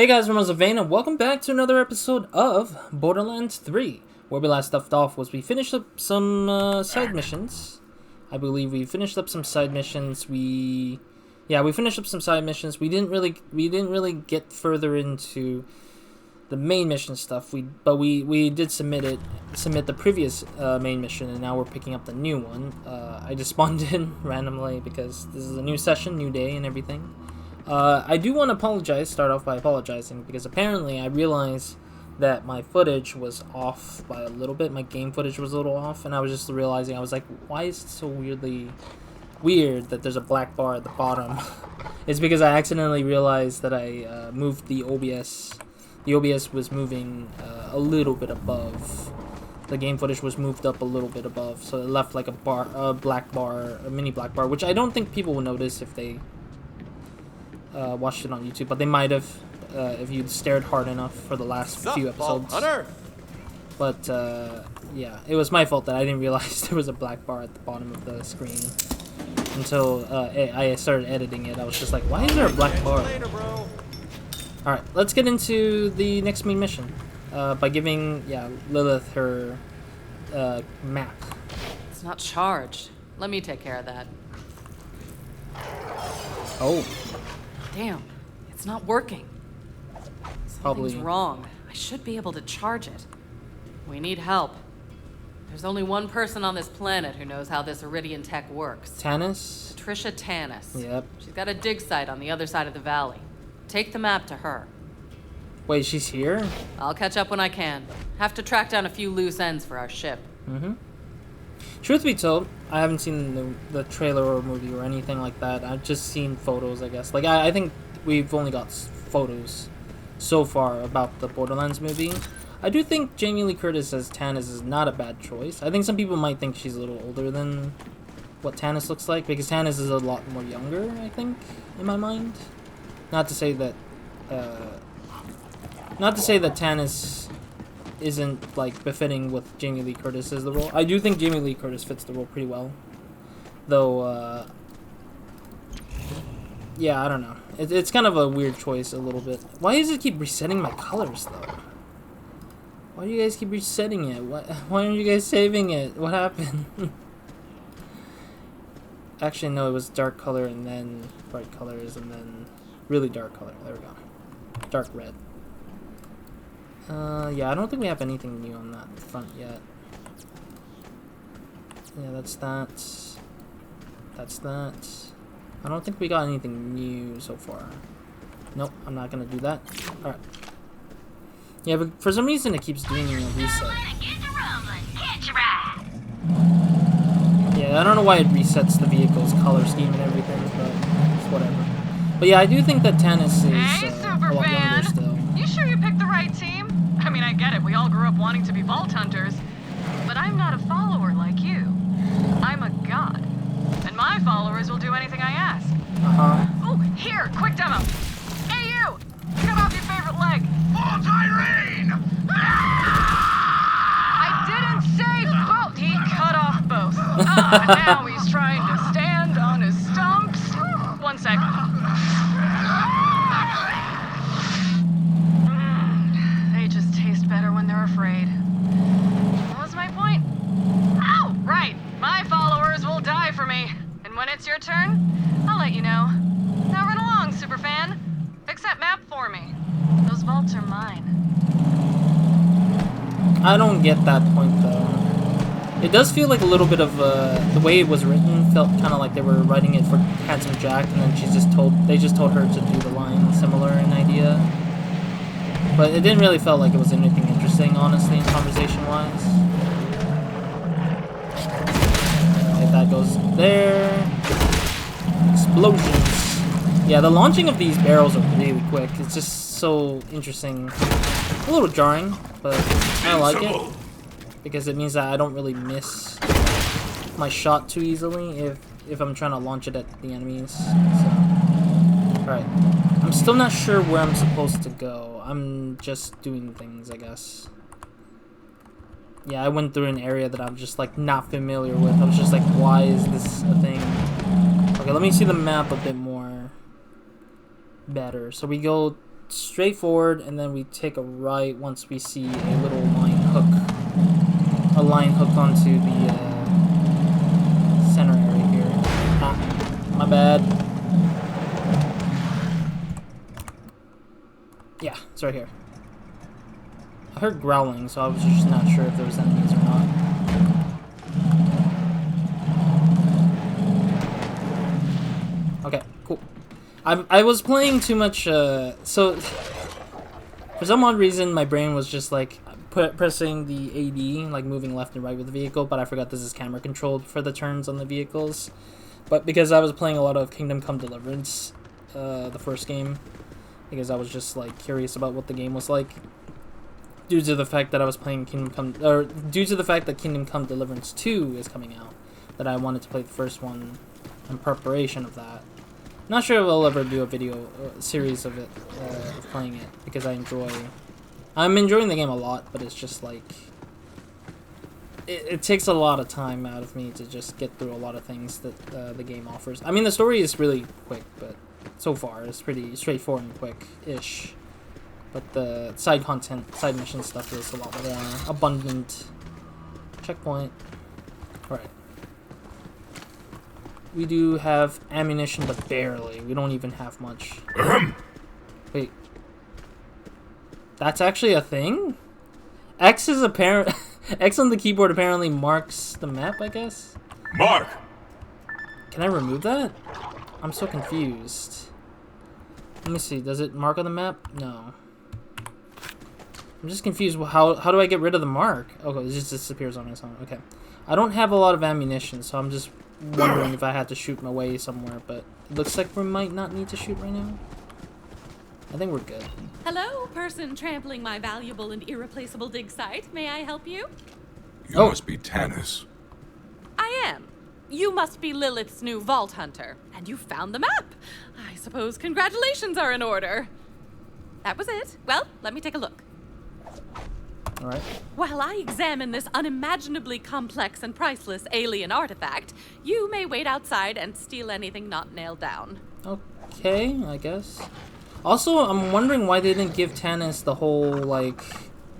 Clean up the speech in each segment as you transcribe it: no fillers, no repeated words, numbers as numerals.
Hey guys, I'm RozaldVaneGAME and welcome back to another episode of Borderlands 3. Where we last left off was we finished up some side missions. I believe we finished up some side missions. We finished up some side missions. We didn't really get further into the main mission stuff. But we did submit the previous main mission, and now we're picking up the new one. I just spawned in randomly because this is a new session, new day, and everything. I do want to start off by apologizing, because apparently I realized that my footage was off by a little bit. My game footage was a little off, and I was just realizing, I was like, why is it so weird that there's a black bar at the bottom? It's because I accidentally realized that I moved the OBS. The OBS was moving a little bit above. The game footage was moved up a little bit above, so it left like a mini black bar, which I don't think people will notice if they watched it on YouTube, but they might have if you'd stared hard enough for the last few episodes. But yeah, it was my fault that I didn't realize there was a black bar at the bottom of the screen until I started editing it. I was just like, why is there a black bar? Alright, let's get into the next main mission by giving Lilith her map. It's not charged. Let me take care of that. Oh. Damn, it's not working. Something's wrong. I should be able to charge it. We need help. There's only one person on this planet who knows how this Iridian tech works. Tannis? Patricia Tannis. Yep. She's got a dig site on the other side of the valley. Take the map to her. Wait, she's here? I'll catch up when I can. Have to track down a few loose ends for our ship. Mm-hmm. Truth be told, I haven't seen the trailer or movie or anything like that. I've just seen photos, I guess. Like, I think we've only got photos so far about the Borderlands movie. I do think Jamie Lee Curtis as Tannis is not a bad choice. I think some people might think she's a little older than what Tannis looks like, because Tannis is a lot more younger, I think, in my mind. Not to say that Tannis isn't like befitting with Jamie Lee Curtis as the role. I do think Jamie Lee Curtis fits the role pretty well, though. Yeah, I don't know. It's kind of a weird choice a little bit. Why does it keep resetting my colors though? Why do you guys keep resetting it? Why aren't you guys saving it? What happened? Actually, no, it was dark color and then bright colors and then really dark color. There we go. Dark red. Yeah, I don't think we have anything new on that front yet. Yeah, that's that. That's that. I don't think we got anything new so far. Nope, I'm not gonna do that. Alright. Yeah, but for some reason it keeps doing a reset. Yeah, I don't know why it resets the vehicle's color scheme and everything, but it's whatever. But yeah, I do think that Tannis is a lot younger still. You sure you picked the right team? I mean, I get it. We all grew up wanting to be vault hunters. But I'm not a follower like you. I'm a god. And my followers will do anything I ask. Oh, here, quick demo. Hey, you! Cut off your favorite leg. Vault Irene! I didn't say both. He cut off both. Now he's trying to stand on his stumps. 1 sec. They just taste better when they're afraid. What was my point? Oh, right. My followers will die for me. And when it's your turn, I'll let you know. Now run along, superfan. Fix that map for me. Those vaults are mine. I don't get that point though. It does feel like a little bit of the way it was written felt kind of like they were writing it for Handsome Jack, and then they just told her to do the line similar in idea. But it didn't really feel like it was anything interesting, honestly, conversation-wise. Okay, that goes there. Explosions. Yeah, the launching of these barrels are really quick. It's just so interesting. A little jarring, but I like it, because it means that I don't really miss my shot too easily if I'm trying to launch it at the enemies. So, alright. I'm still not sure where I'm supposed to go. I'm just doing things, I guess. Yeah, I went through an area that I'm just like not familiar with. I was just like, why is this a thing? Okay, let me see the map a bit more better. So we go straightforward, and then we take a right once we see a little line hook. A line hook onto the center area here. Ah, my bad. Yeah, it's right here. I heard growling, so I was just not sure if there was enemies or not. Okay, cool. I was playing too much, so for some odd reason my brain was just like pressing the AD, like moving left and right with the vehicle, but I forgot this is camera controlled for the turns on the vehicles. But because I was playing a lot of Kingdom Come Deliverance, the first game, because I was just like curious about what the game was like, due to the fact that I was playing due to the fact that Kingdom Come Deliverance 2 is coming out, that I wanted to play the first one in preparation of that. Not sure if I'll ever do a video series of it, of playing it, because I'm enjoying the game a lot, but it's just like, it takes a lot of time out of me to just get through a lot of things that the game offers. I mean, the story is really quick, but so far it's pretty straightforward and quick-ish. But the side content, side mission stuff is a lot more abundant. Checkpoint. Alright. We do have ammunition, but barely. We don't even have much. Wait. That's actually a thing? X is apparent. X on the keyboard apparently marks the map, I guess? Mark! Can I remove that? I'm so confused. Let me see. Does it mark on the map? No. I'm just confused. How do I get rid of the mark? Okay, it just disappears on its own. Okay. I don't have a lot of ammunition, so I'm just wondering if I had to shoot my way somewhere, but it looks like we might not need to shoot right now. I think we're good. Hello, person trampling my valuable and irreplaceable dig site. May I help you? You must be Tannis. I am. You must be Lilith's new vault hunter, and you found the map. I suppose congratulations are in order. That was it. Well, let me take a look. All right. While I examine this unimaginably complex and priceless alien artifact, you may wait outside and steal anything not nailed down. Okay, I guess. Also, I'm wondering why they didn't give Tannis the whole, like,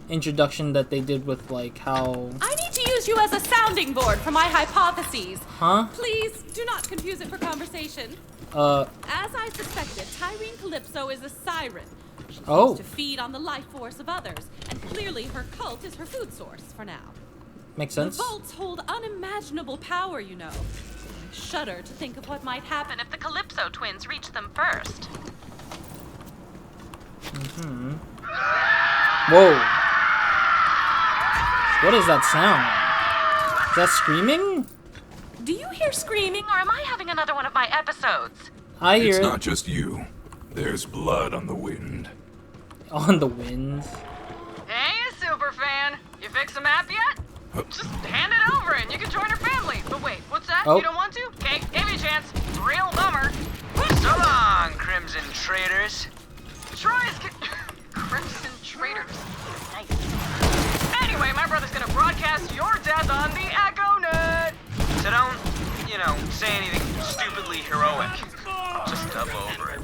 introduction that they did with, like, how... I need to use you as a sounding board for my hypotheses. Huh? Please, do not confuse it for conversation. As I suspected, Tyrene Calypso is a siren. She seems to feed on the life force of others, and clearly her cult is her food source for now. Makes sense. The vaults hold unimaginable power, you know. I shudder to think of what might happen if the Calypso twins reach them first. Mm-hmm. Whoa. What is that sound? Is that screaming? Do you hear screaming, or am I having another one of my episodes? I hear it. It's not just you. There's blood on the wind. On the wind? Hey, superfan. You fix the map yet? Just hand it over and you can join our family. But wait, what's that? Oh. You don't want to? Okay, give me a chance. Real bummer. So long, Crimson Traitors. Troy's Crimson Traitors. Nice. Anyway, my brother's gonna broadcast your death on the Echo Net. So don't, say anything stupidly heroic. Just dub over it.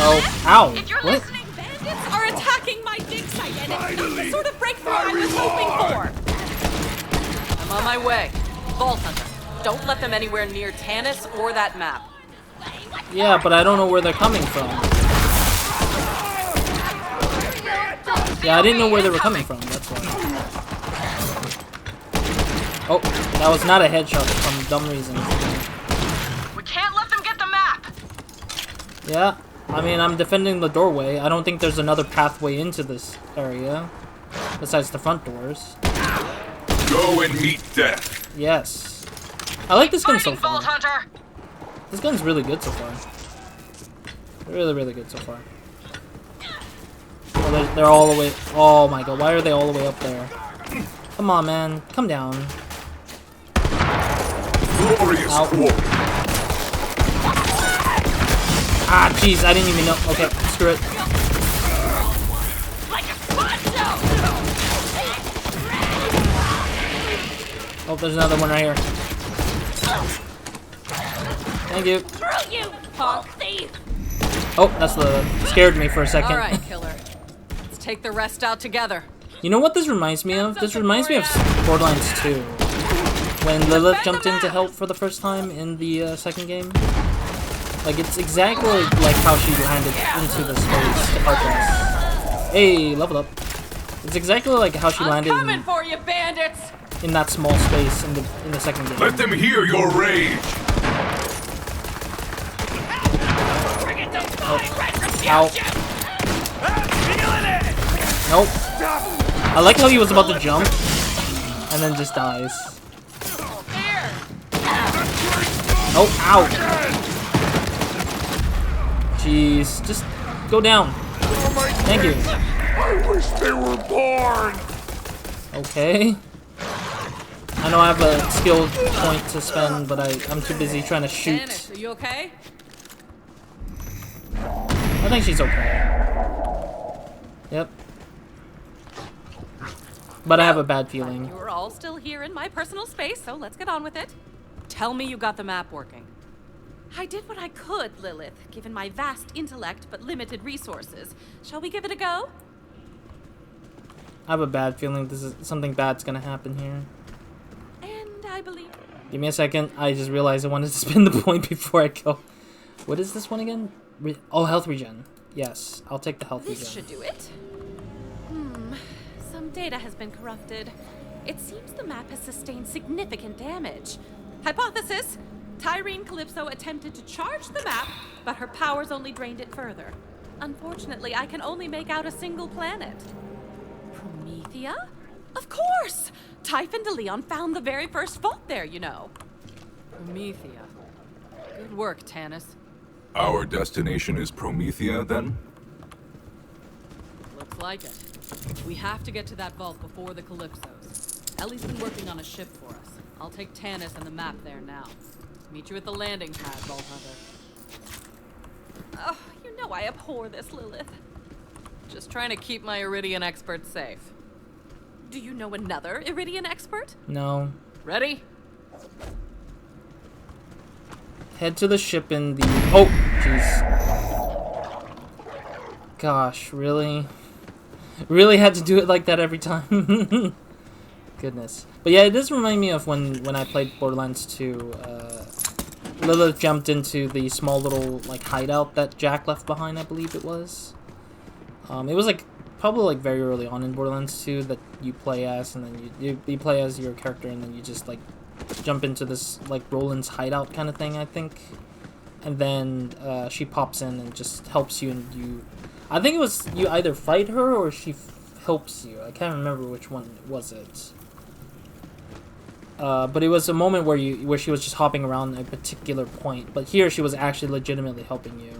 Oh, ow. If you're What? listening, bandits are attacking my dig site, and it's not the sort of breakthrough I was hoping for. I'm on my way. Vault Hunter, don't let them anywhere near Tannis or that map. Yeah, but I don't know where they're coming from. Yeah, I didn't know where they were coming from, that's why. Oh, that was not a headshot for some dumb reason. We can't let them get the map. Yeah, I mean, I'm defending the doorway. I don't think there's another pathway into this area, besides the front doors. Go and meet death. Yes. I like this gun so Fighting, Vault far. Hunter. This gun's really good so far. Really, really good so far. Oh, they're all the way... Oh my god, why are they all the way up there? Come on, man. Come down. Glorious war. Ah, jeez, I didn't even know. Okay, screw it. Oh, there's another one right here. Thank you. Screw you, punk thief! Oh, that's the scared me for a second. All right, killer. Let's take the rest out together. You know what this reminds me of? This reminds me of Borderlands 2. When Lilith jumped in to help for the first time in the second game. Like, it's exactly like how she landed into the space to help us. Hey, level up. It's exactly like how she landed coming for you, bandits! In that small space in the second game. Let them hear your rage. Ow. Nope. I like how he was about to jump and then just dies. Oh, ow. Jeez, just go down. Thank you. I wish they were born. Okay. I know I have a skill point to spend, but I'm too busy trying to shoot. Tannis, are you okay? I think she's okay. Yep. But I have a bad feeling. You're all still here in my personal space, so let's get on with it. Tell me you got the map working. I did what I could, Lilith, given my vast intellect but limited resources. Shall we give it a go? I have a bad feeling this is something bad's gonna happen here. And I believe... Give me a second. I just realized I wanted to spend the point before I go. What is this one again? Oh, health regen. Yes, I'll take the health regen. This should do it. Some data has been corrupted. It seems the map has sustained significant damage. Hypothesis: Tyreen Calypso attempted to charge the map, but her powers only drained it further. Unfortunately, I can only make out a single planet. Promethea? Of course! Typhon de Leon found the very first vault there, you know. Promethea. Good work, Tannis. Our destination is Promethea, then? Looks like it. We have to get to that vault before the Calypsos. Ellie's been working on a ship for us. I'll take Tannis and the map there now. Meet you at the landing pad, Vault Hunter. Oh, you know I abhor this, Lilith. Just trying to keep my Iridian expert safe. Do you know another Iridian expert? No. Ready? Head to the ship in the... Oh, jeez. Gosh, really? Really had to do it like that every time? Goodness. But yeah, it does remind me of when I played Borderlands 2. Lilith jumped into the small little like hideout that Jack left behind, I believe it was. It was like probably like very early on in Borderlands 2 that you play as, and then you play as your character, and then you just like jump into this like Roland's hideout kind of thing, I think. And then she pops in and just helps you, and you... I think it was you either fight her or she helps you. I can't remember which one was it. But it was a moment where she was just hopping around a particular point. But here she was actually legitimately helping you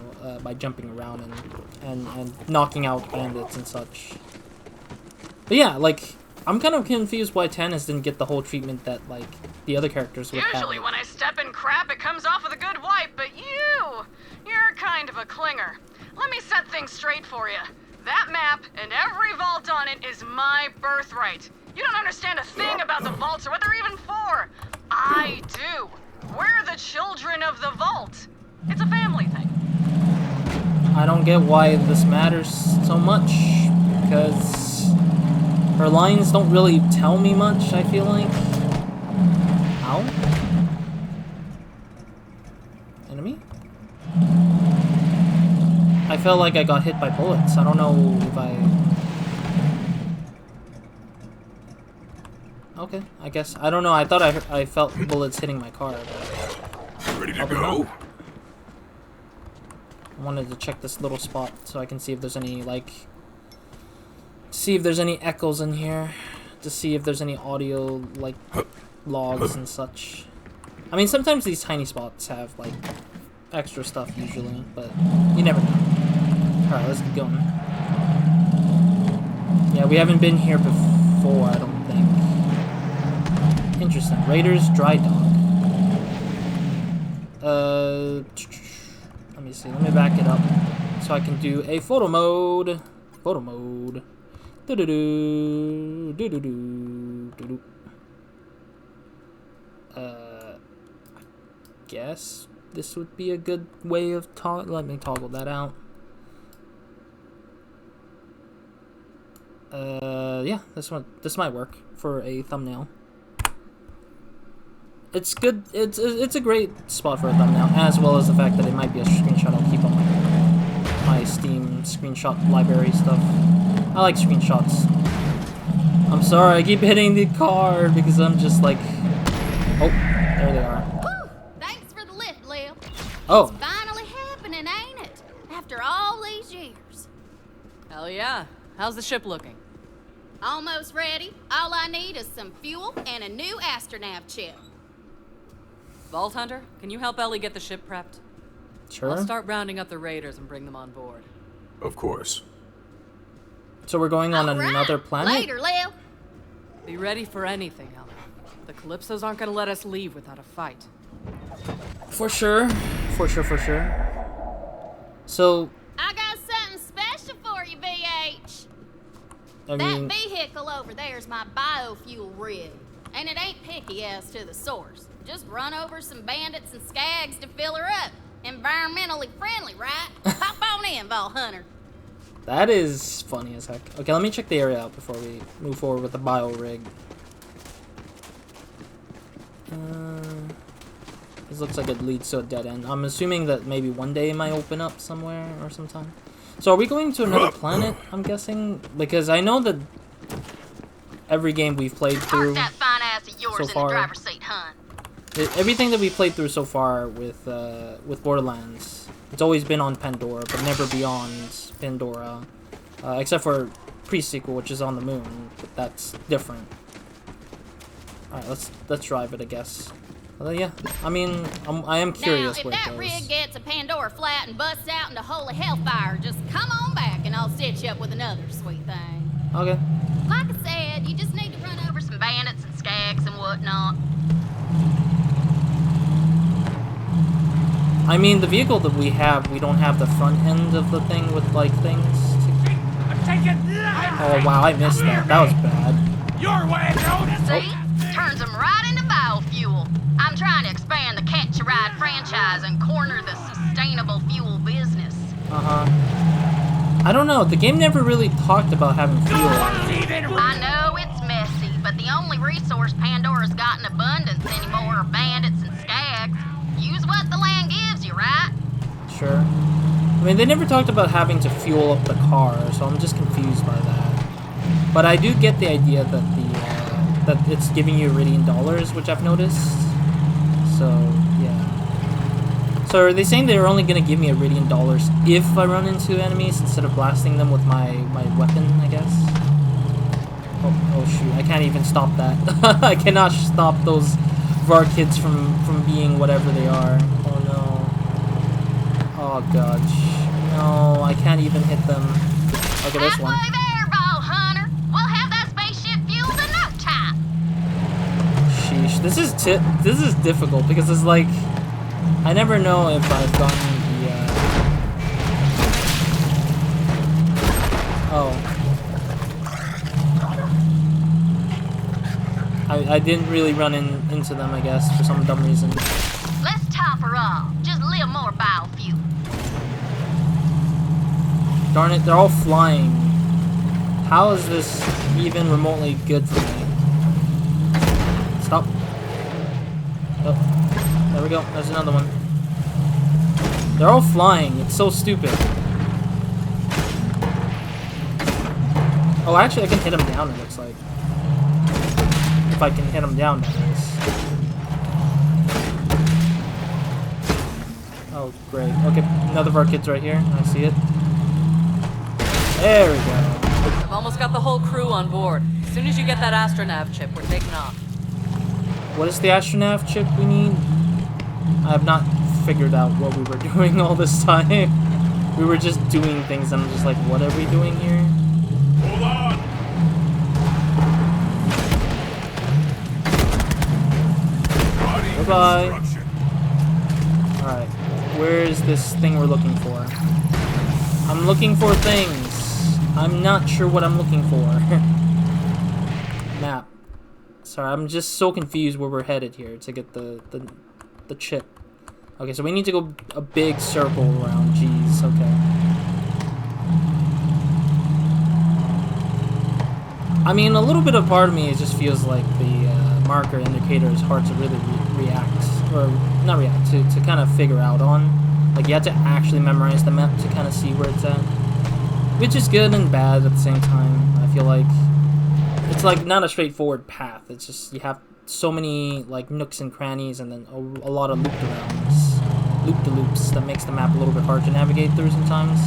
by jumping around and knocking out bandits and such. But yeah, like, I'm kind of confused why Tannis didn't get the whole treatment that like the other characters would have. Usually when I step in crap, it comes off with a good wipe, but you're kind of a clinger. Let me set things straight for you. That map and every vault on it is my birthright. You don't understand a thing about the vaults or what they're even for. I do. We're the children of the vault. It's a family thing. I don't get why this matters so much, because her lines don't really tell me much, I feel like. Ow. Enemy? I felt like I got hit by bullets. I don't know if Okay, I guess. I don't know. I thought I felt bullets hitting my car. But Ready to go? I wanted to check this little spot so I can see if there's any, like... See if there's any echoes in here. To see if there's any audio, like, logs and such. I mean, sometimes these tiny spots have, like, extra stuff usually, but you never know. Alright, let's get going. Yeah, we haven't been here before, I don't think. Interesting. Raiders Dry Dock. Let me see. Let me back it up so I can do a photo mode. Photo mode. Do-do-do. Do-do-do. Do-do. I guess this would be a good way of let me toggle that out. Yeah, this might work for a thumbnail. It's good. It's a great spot for a thumbnail, as well as the fact that it might be a screenshot I'll keep on my Steam screenshot library stuff. I like screenshots. I'm sorry, I keep hitting the car because I'm just like, oh, there they are. Whew, thanks for the lift, Lil. Oh. It's finally happening, ain't it? After all these years. Hell yeah. How's the ship looking? Almost ready. All I need is some fuel and a new astronav chip. Vault Hunter, can you help Ellie get the ship prepped? Sure. I'll start rounding up the raiders and bring them on board. Of course. So we're going on another planet? Later, Lil. Be ready for anything, Ellie. The Calypsos aren't gonna let us leave without a fight. For sure. For sure, for sure. So... I got something special for you, BH. I mean... That vehicle over there is my biofuel rig. And it ain't picky as to the source. Just run over some bandits and skags to fill her up. Environmentally friendly, right? Hop on in, Vault Hunter. That is funny as heck. Okay, let me check the area out before we move forward with the bio rig. This looks like it leads to a dead end. I'm assuming that maybe one day it might open up somewhere or sometime. So are we going to another planet, I'm guessing? Because I know that every game we've played through Park that fine ass of yours so in far, the driver's seat, hun. everything that we played through so far with Borderlands, it's always been on Pandora, but never beyond Pandora, except for pre-sequel, which is on the moon. But that's different. All right, let's drive it, I guess. Yeah, I mean, I am curious now, if where it that goes. rig gets a Pandora flat and busts out into holy hellfire, just come on back and I'll stitch you up with another sweet thing. Okay. Like I said, you just need to run over some bandits and skags and whatnot. I mean, the vehicle that we have, we don't have the front end of the thing with, like, things. Oh, wow, I missed that. That was bad. Your way, See? Turns them right into biofuel. I'm trying to expand the Catch a Ride franchise and corner the sustainable fuel business. Uh-huh. I don't know. The game never really talked about having fuel. I know it's messy, but the only resource Pandora's got in abundance anymore are bandits and skags. Use what the land gives you, right? Sure. I mean, they never talked about having to fuel up the car, so I'm just confused by that. But I do get the idea that that it's giving you Iridian dollars, which I've noticed. So, yeah. So are they saying they're only going to give me Iridian dollars if I run into enemies instead of blasting them with my weapon, I guess? Oh shoot, I can't even stop that. I cannot stop those VAR kids from being whatever they are. Oh no. Oh gosh. No, I can't even hit them. Okay, this one. Halfway there, Vault Hunter. We'll have that spaceship fueled in no time. Sheesh, this is difficult because it's like I never know if I've gotten the oh. I didn't really run into them, I guess, for some dumb reason. Let's top her off. Just a little more biofuel. Darn it, they're all flying. How is this even remotely good for me? Stop. Oh, there we go. There's another one. They're all flying. It's so stupid. Oh, actually, I can hit them down, it looks like. If I can hit them down, that is. Oh, great. Okay, another of our kids right here. I see it. There we go. I've almost got the whole crew on board. As soon as you get that astronav chip, we're taking off. What is the astronav chip we need? I have not figured out what we were doing all this time. We were just doing things and I'm just like, what are we doing here? Hold on. Bye-bye. Alright, where is this thing we're looking for? I'm looking for things. I'm not sure what I'm looking for. Map. Sorry, I'm just so confused where we're headed here to get the chip. Okay, so we need to go a big circle around. Jeez, okay. I mean, a little bit of part of me just feels like the marker indicator is hard to really react, or not react, to kind of figure out on. Like, you have to actually memorize the map to kind of see where it's at. Which is good and bad at the same time. I feel like it's like not a straightforward path. It's just you have so many like nooks and crannies, and then a lot of loop-de-loops that makes the map a little bit hard to navigate through sometimes.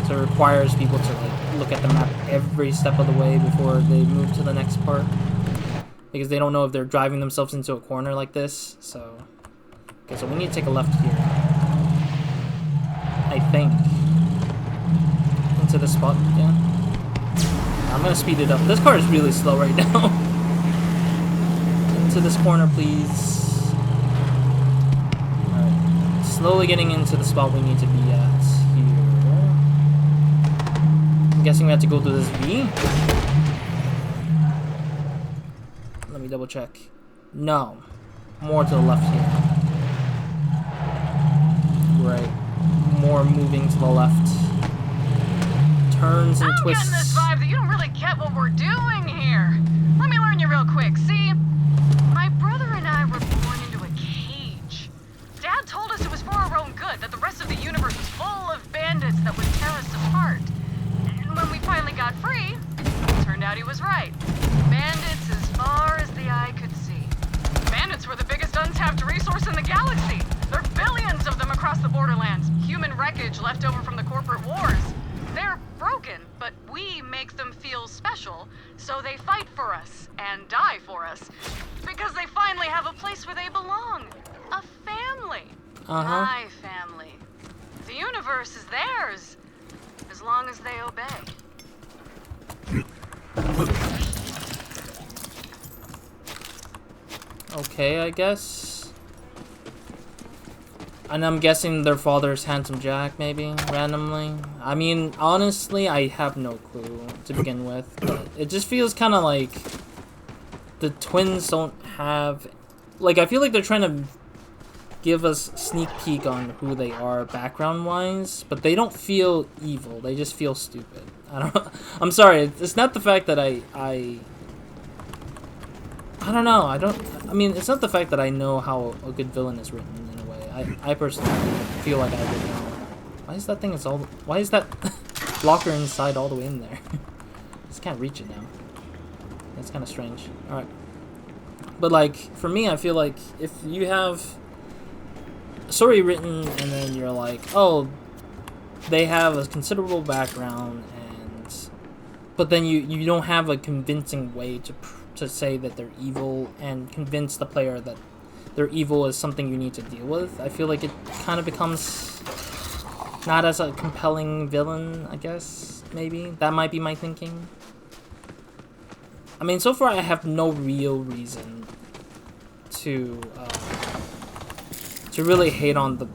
So it requires people to like look at the map every step of the way before they move to the next part, because they don't know if they're driving themselves into a corner like this. So, okay, so we need to take a left here, I think, into the spot. Yeah, I'm gonna speed it up. This car is really slow right now. Into this corner, please. All right, slowly getting into the spot we need to be at. I'm guessing we have to go through this V. Let me double check. No. More to the left here. Right. More moving to the left. Turns and twists. I'm getting this vibe that you don't really get what we're doing here. Let me learn you real quick. See, my brother and I were born into a cage. Dad told us it was for our own good, that the rest of the universe was full of bandits that would tear us apart. When we finally got free, it turned out he was right. Bandits as far as the eye could see. Bandits were the biggest untapped resource in the galaxy. There are billions of them across the Borderlands. Human wreckage left over from the corporate wars. They're broken, but we make them feel special, so they fight for us and die for us. Because they finally have a place where they belong. A family. My family. The universe is theirs. As long as they obey. Okay, I guess. And I'm guessing their father's Handsome Jack, maybe, randomly. I mean, honestly, I have no clue to begin with. But it just feels kind of like the twins don't have... Like, I feel like they're trying to give us sneak peek on who they are background-wise, but they don't feel evil. They just feel stupid. I'm sorry. It's not the fact that I don't know. I mean, it's not the fact that I know how a good villain is written in a way. I personally feel like I would know. Why is that thing why is that blocker inside all the way in there? I just can't reach it now. That's kind of strange. All right. But like, for me, I feel like if you have story written and then you're like, oh, they have a considerable background, but then you don't have a convincing way to say that they're evil and convince the player that their evil is something you need to deal with, I feel like it kind of becomes not as a compelling villain, I guess. Maybe that might be my thinking. I mean, so far I have no real reason to really hate on the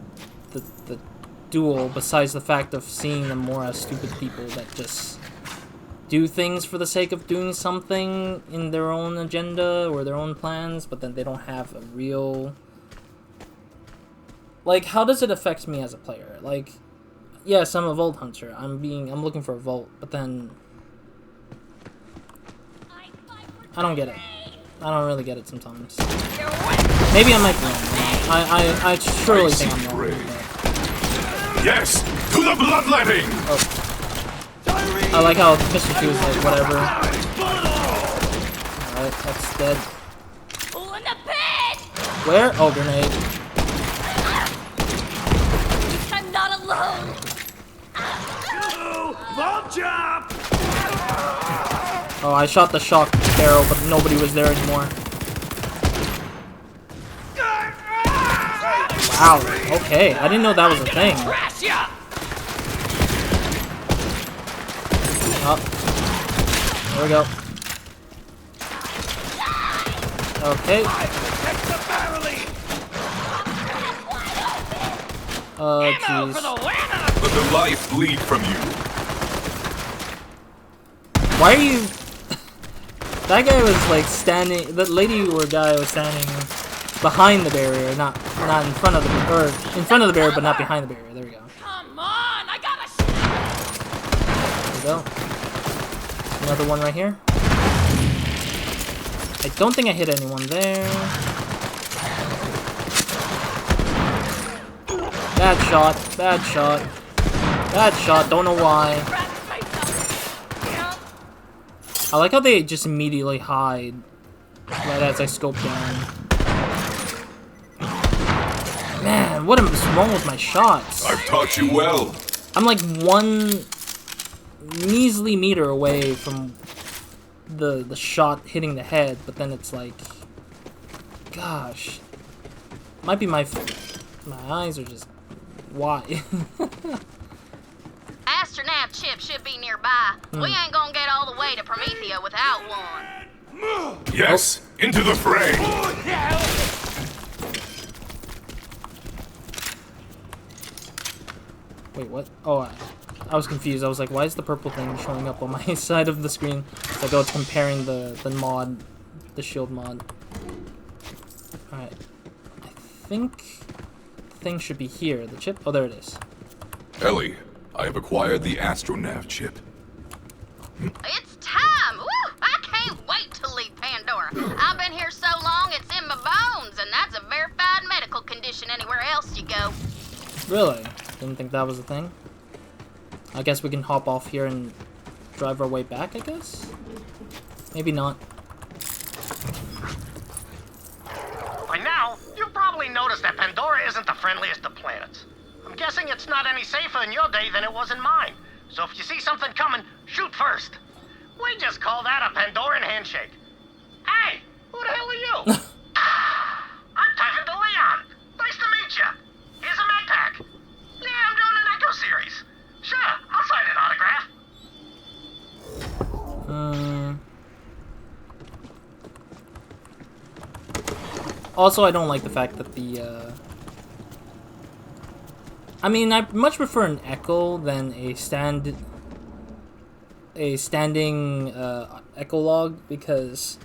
duel, besides the fact of seeing them more as stupid people that just do things for the sake of doing something in their own agenda or their own plans, but then they don't have a real... Like, how does it affect me as a player? Like, yes, I'm a Vault Hunter. I'm looking for a Vault, but then... I don't get it. I don't really get it sometimes. Maybe I might be wrong. I surely think I'm wrong. But... Yes! To the bloodletting! Oh. I like how Mr. Q is like, whatever. Alright, that's dead. Where? Oh, grenade. I'm not alone! Vault jump! Oh, I shot the shock barrel, but nobody was there anymore. Wow, okay. I didn't know that was a thing. Oh. There we go. Okay. Jeez. Let the life bleed from you. Why are you... That guy was like standing... The lady or guy was standing behind the barrier, not in front of the... Or in front of the barrier, but not behind the barrier. There we go. Come on, I gotta... There we go. Another one right here. I don't think I hit anyone there. Bad shot, bad shot. Bad shot, don't know why. I like how they just immediately hide right as I scope down. Man, what is wrong with my shots? I've taught you well. I'm like one measly meter away from the shot hitting the head, but then it's like, gosh, might be my eyes are just, why? Astronav chip should be nearby. We ain't gonna get all the way to Promethea without one. Yes, into the fray. Wait, what? Oh, I was confused. I was like, why is the purple thing showing up on my side of the screen? It's like, oh, it's comparing the mod, the shield mod. Alright. I think the thing should be here. The chip? Oh, there it is. Ellie, I have acquired the Astronav chip. It's time! Woo! I can't wait to leave Pandora. I've been here so long, it's in my bones, and that's a verified medical condition anywhere else you go. Really? Didn't think that was a thing. I guess we can hop off here and drive our way back, I guess? Maybe not. By now, you've probably noticed that Pandora isn't the friendliest of planets. I'm guessing it's not any safer in your day than it was in mine. So if you see something coming, shoot first. We just call that a Pandoran handshake. Hey, who the hell are you? I'm Typhon de Leon. Nice to meet you. Here's a med pack. Yeah, I'm doing an Echo series. Sure, I'll sign an autograph. Also, I don't like the fact that the, I mean, I much prefer an echo than a standing, echo log, because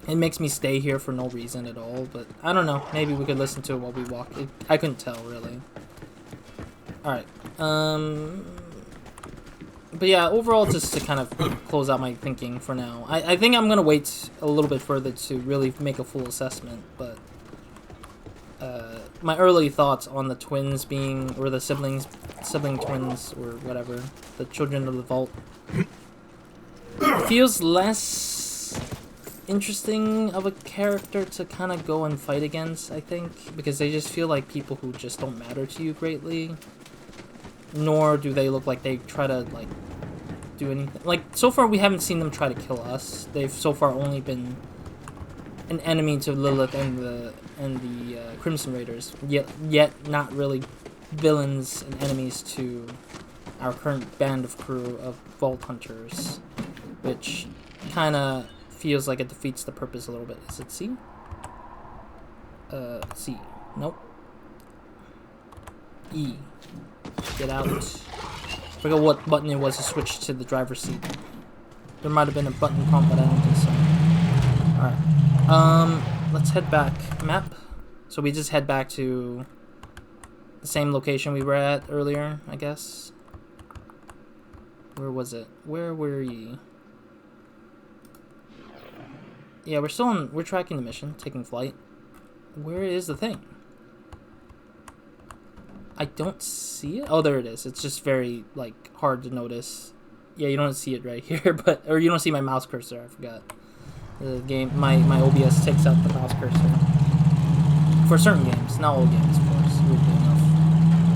it makes me stay here for no reason at all, but I don't know, maybe we could listen to it while we walk. I couldn't tell, really. Alright, but yeah, overall, just to kind of close out my thinking for now, I think I'm gonna wait a little bit further to really make a full assessment, but my early thoughts on the twins being, or the sibling twins, or whatever, the children of the vault, feels less interesting of a character to kind of go and fight against, I think, because they just feel like people who just don't matter to you greatly, nor do they look like they try to, like, do anything. Like, so far we haven't seen them try to kill us. They've so far only been an enemy to Lilith and the Crimson Raiders, yet not really villains and enemies to our current band of crew of Vault Hunters, which kind of feels like it defeats the purpose a little bit. Is it C? C. Nope. E. Get out. Forget what button it was to switch to the driver's seat. There might have been a button prompt, but I don't think so. Alright. Let's head back. Map. So we just head back to the same location we were at earlier, I guess. Where was it? Where were ye? Yeah, we're tracking the mission, taking flight. Where is the thing? I don't see it. Oh, there it is. It's just very, like, hard to notice. Yeah, you don't see it right here, or you don't see my mouse cursor, I forgot. The game, my OBS takes out the mouse cursor. For certain games, not all games, of course, weirdly enough.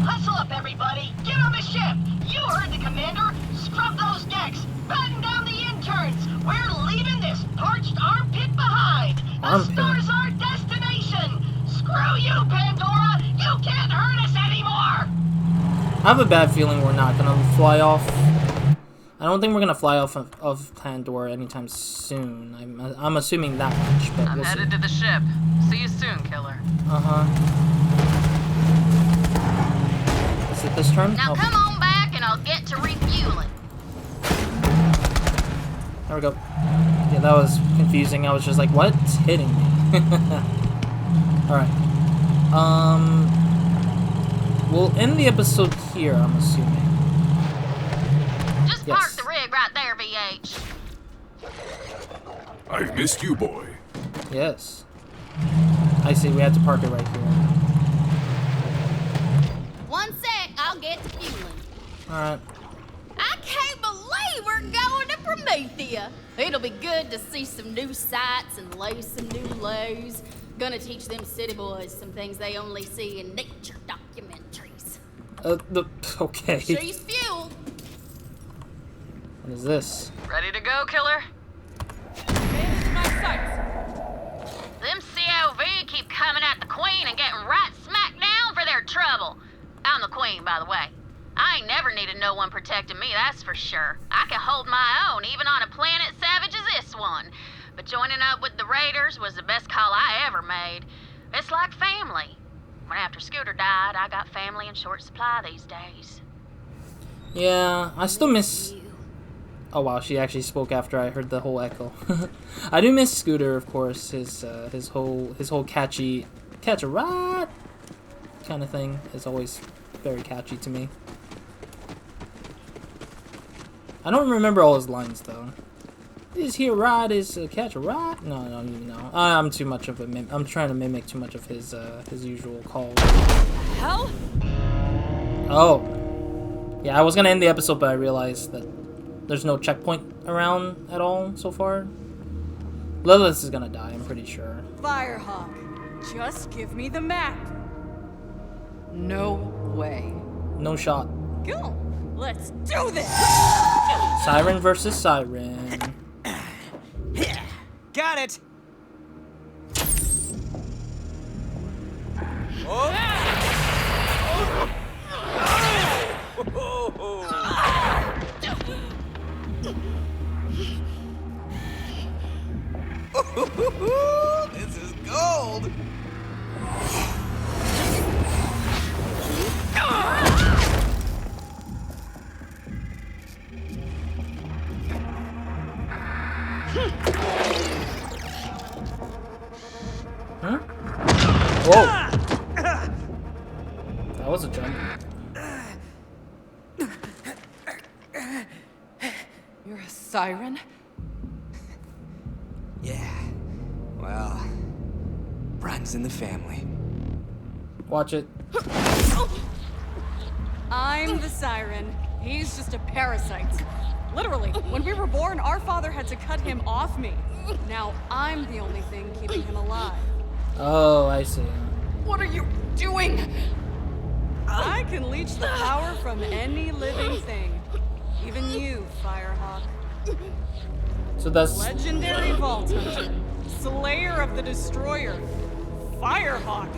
Hustle up, everybody! Get on the ship! You heard the commander! Scrub those decks! Batten down the interns! We're leaving this parched armpit behind! The star's our destination! Screw you, Pandora! You can't hurt us anymore! I have a bad feeling we're not gonna fly off. I don't think we're gonna fly off of Pandora anytime soon. I'm assuming that much, but I'm headed to the ship. See you soon, killer. Is it this turn? Now come on back and I'll get to refueling. There we go. Yeah, that was confusing. I was just like, what's hitting me? Alright. We'll end the episode here, I'm assuming. Just park the rig right there, BH. I've missed you, boy. Yes. I see, we have to park it right here. One sec, I'll get to fueling. Alright. I can't believe we're going to Promethea. It'll be good to see some new sights and lay some new lows. Gonna teach them city boys some things they only see in nature documentaries. Okay. She's fueled. What is this? Ready to go, killer? In my sights. Them COV keep coming at the Queen and getting right smack down for their trouble. I'm the Queen, by the way. I ain't never needed no one protecting me, that's for sure. I can hold my own, even on a planet savage as this one. But joining up with the Raiders was the best call I ever made. It's like family. When after Scooter died, I got family in short supply these days. Yeah, I still miss... Oh wow, she actually spoke after I heard the whole echo. I do miss Scooter, of course. His whole catchy, catch a ride kind of thing is always very catchy to me. I don't remember all his lines though. Is he a ride? Is catch a ride? No, I don't even know. I'm too much of a I'm trying to mimic too much of his usual calls. Hell? Oh, yeah. I was gonna end the episode, but I realized that there's no checkpoint around at all so far. Lilith is gonna die, I'm pretty sure. Firehawk, just give me the map. No way. No shot. Go. Let's do this. Siren versus Siren. Got it! Oh. This is gold! Huh? Whoa! That was a jump. You're a siren? Yeah. Well, runs in the family. Watch it. I'm the siren. He's just a parasite. Literally, when we were born, our father had to cut him off me. Now I'm the only thing keeping him alive. Oh, I see. What are you doing? I can leech the power from any living thing. Even you, Firehawk. So that's... Legendary Vault Hunter. Slayer of the Destroyer. Firehawk.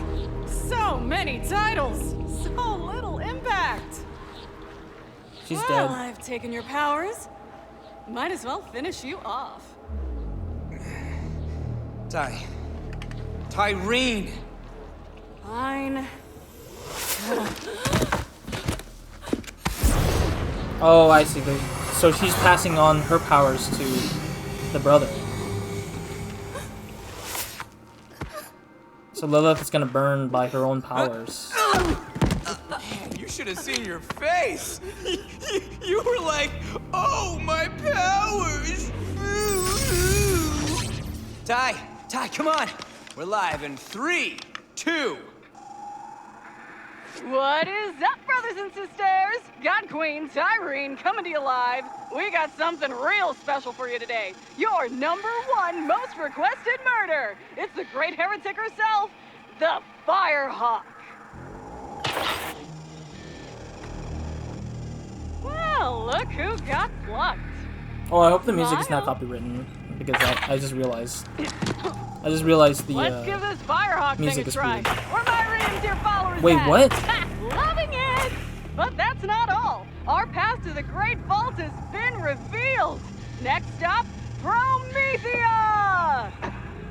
So many titles. So little impact. She's well, dead. I've taken your powers. Might as well finish you off. Tyreen! Fine. Oh, I see. So she's passing on her powers to the brother. So Lilith is gonna burn by her own powers. Man, you should have seen your face! You were like, oh, my powers! Ty, come on! We're live in 3, 2... What is up, brothers and sisters? God Queen Tyreen coming to you live. We got something real special for you today. Your #1 most requested murder. It's the great heretic herself, the Firehawk. Well, look who got plucked. Oh, I hope the music is not copywritten because I just realized. the Let's give this Firehawk music thing a is try. weird. Where my reading, dear followers? Wait, at? what? Loving it! But that's not all. Our path to the Great Vault has been revealed. Next stop, Promethea!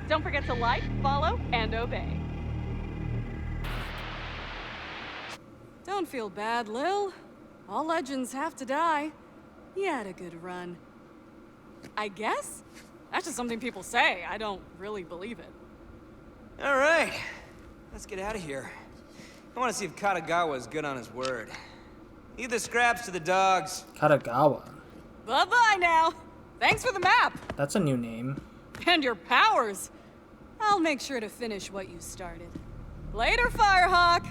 Don't forget to like, follow, and obey. Don't feel bad, Lil. All legends have to die. You had a good run. I guess? That's just something people say. I don't really believe it. All right, let's get out of here. I want to see if Katagawa is good on his word. Leave the scraps to the dogs. Katagawa. Bye-bye now. Thanks for the map. That's a new name. And your powers. I'll make sure to finish what you started. Later, Firehawk.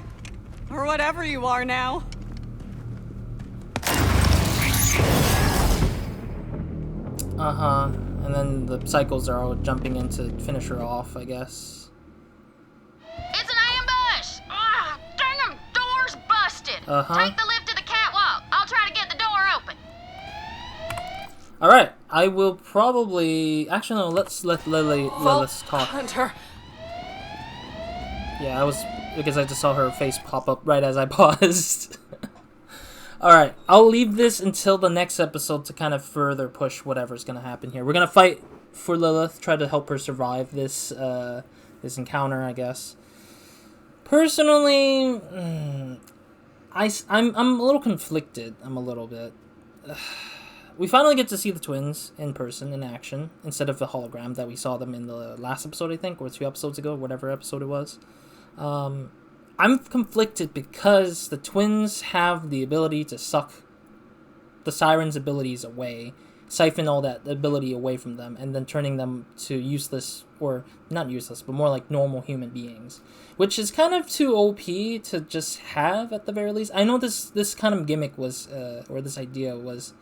Or whatever you are now. Uh-huh. And then the cycles are all jumping in to finish her off, I guess. It's an ambush! Ugh, dang 'em, door's busted. Take the lift to the catwalk. I'll try to get the door open. Alright, I will probably... Actually, no, let's let Lilith talk. Hunter. Yeah, I was... Because I just saw her face pop up right as I paused. Alright, I'll leave this until the next episode to kind of further push whatever's going to happen here. We're going to fight for Lilith, try to help her survive this this encounter, I guess. Personally, I'm a little conflicted. I'm a little bit... We finally get to see the twins in person, in action, instead of the hologram that we saw them in the last episode, I think, or 2 episodes ago, whatever episode it was. I'm conflicted because the twins have the ability to suck the Siren's abilities away, siphon all that ability away from them, and then turning them to useless, or not useless, but more like normal human beings, which is kind of too OP to just have at the very least. I know this kind of gimmick was, or this idea was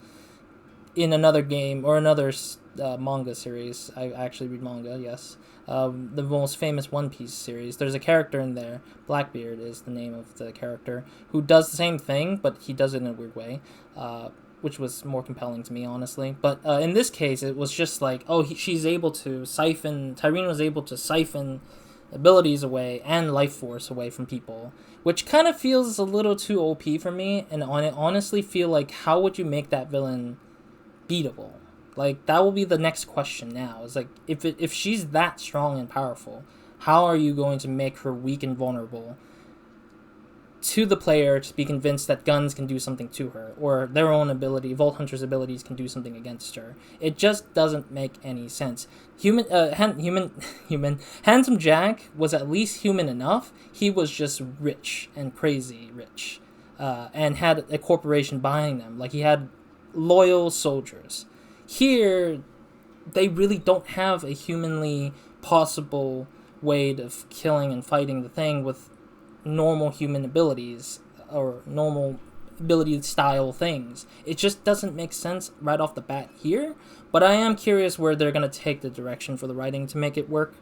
in another game or another manga series. I actually read manga, yes. The most famous One Piece series. There's a character in there, Blackbeard is the name of the character, who does the same thing, but he does it in a weird way, which was more compelling to me, honestly. But in this case, it was just like, she's able to siphon, Tyreen was able to siphon abilities away and life force away from people, which kind of feels a little too OP for me, and I honestly feel like, how would you make that villain beatable? Like, that will be the next question now. Is like, if she's that strong and powerful, how are you going to make her weak and vulnerable to the player to be convinced that guns can do something to her, or their own ability, Vault Hunter's abilities can do something against her? It just doesn't make any sense. Handsome Jack was at least human enough. He was just rich and crazy rich, and had a corporation buying them. Like, he had loyal soldiers. Here, they really don't have a humanly possible way of killing and fighting the thing with normal human abilities or normal ability style things. It just doesn't make sense right off the bat here, but I am curious where they're going to take the direction for the writing to make it work,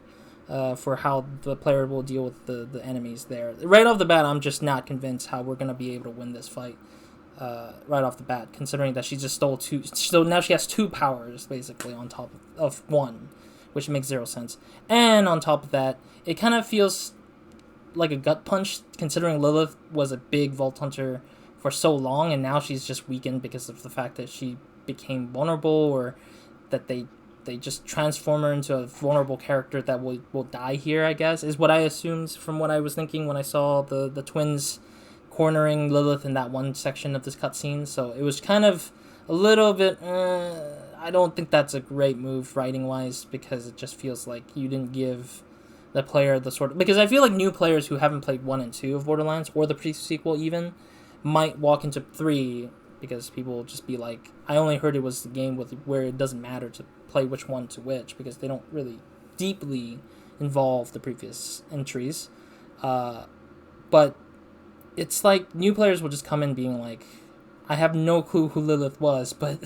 for how the player will deal with the enemies there. Right off the bat, I'm just not convinced how we're going to be able to win this fight. Right off the bat, considering that she just stole 2, so now she has 2 powers basically on top of 1, which makes 0 sense. And on top of that, it kind of feels like a gut punch, considering Lilith was a big Vault Hunter for so long, and now she's just weakened because of the fact that she became vulnerable, or that they just transform her into a vulnerable character that will die here, I guess, is what I assumed from what I was thinking when I saw the twins cornering Lilith in that one section of this cutscene. So it was kind of a little bit, I don't think that's a great move writing-wise, because it just feels like you didn't give the player the sort of... Because I feel like new players who haven't played 1 and 2 of Borderlands, or the pre-sequel even, might walk into 3, because people will just be like, I only heard it was the game where it doesn't matter to play which one to which, because they don't really deeply involve the previous entries. But it's like new players will just come in being like, I have no clue who Lilith was, but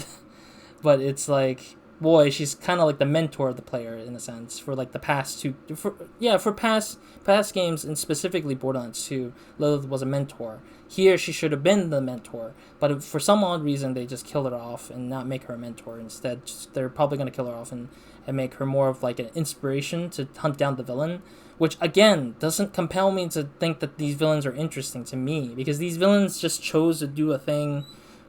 it's like, boy, she's kind of like the mentor of the player in a sense for like the past 2, for past games, and specifically Borderlands 2, Lilith was a mentor. Here she should have been the mentor, but for some odd reason they just killed her off and not make her a mentor. Instead, they're probably going to kill her off and make her more of like an inspiration to hunt down the villain, which again doesn't compel me to think that these villains are interesting to me, because these villains just chose to do a thing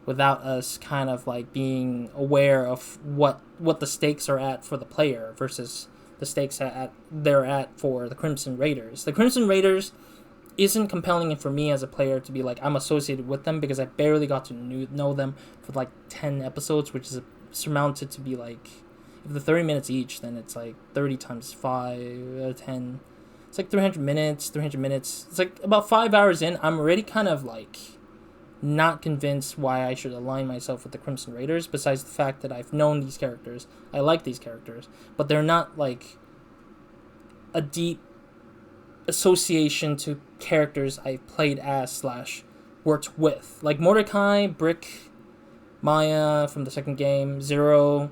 without us kind of like being aware of what the stakes are at for the player versus the stakes they're at for the Crimson Raiders. The Crimson Raiders isn't compelling for me as a player to be like, I'm associated with them, because I barely got to know them for like 10 episodes, which is surmounted to be like, if the 30 minutes each, then it's like 30 times 5, 10. It's like 300 minutes. It's like about 5 hours in, I'm already kind of like not convinced why I should align myself with the Crimson Raiders, besides the fact that I've known these characters. I like these characters, but they're not like a deep association to characters I've played as / worked with. Like Mordecai, Brick, Maya from the second game, Zero,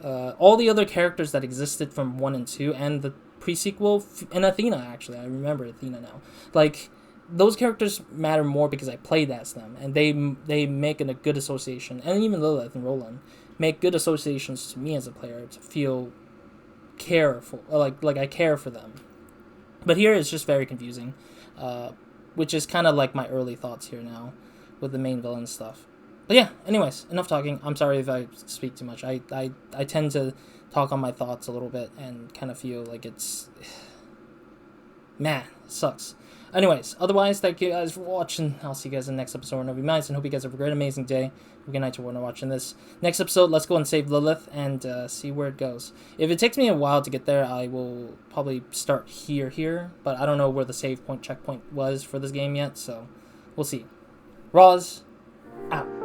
all the other characters that existed from 1 and 2, and the pre-sequel, and Athena, actually. I remember Athena now. Like, those characters matter more because I played as them, and they make a good association, and even Lilith and Roland make good associations to me as a player to feel careful, like I care for them. But here it's just very confusing, which is kind of like my early thoughts here now with the main villain stuff. But yeah, anyways, enough talking. I'm sorry if I speak too much. I tend to talk on my thoughts a little bit and kind of feel like it's... man, it sucks. Anyways, otherwise, thank you guys for watching. I'll see you guys in the next episode of Novi Minds, and hope you guys have a great, amazing day. Good night to everyone watching this. Next episode, let's go and save Lilith and see where it goes. If it takes me a while to get there, I will probably start here, but I don't know where the save point checkpoint was for this game yet, so we'll see. Roz, out.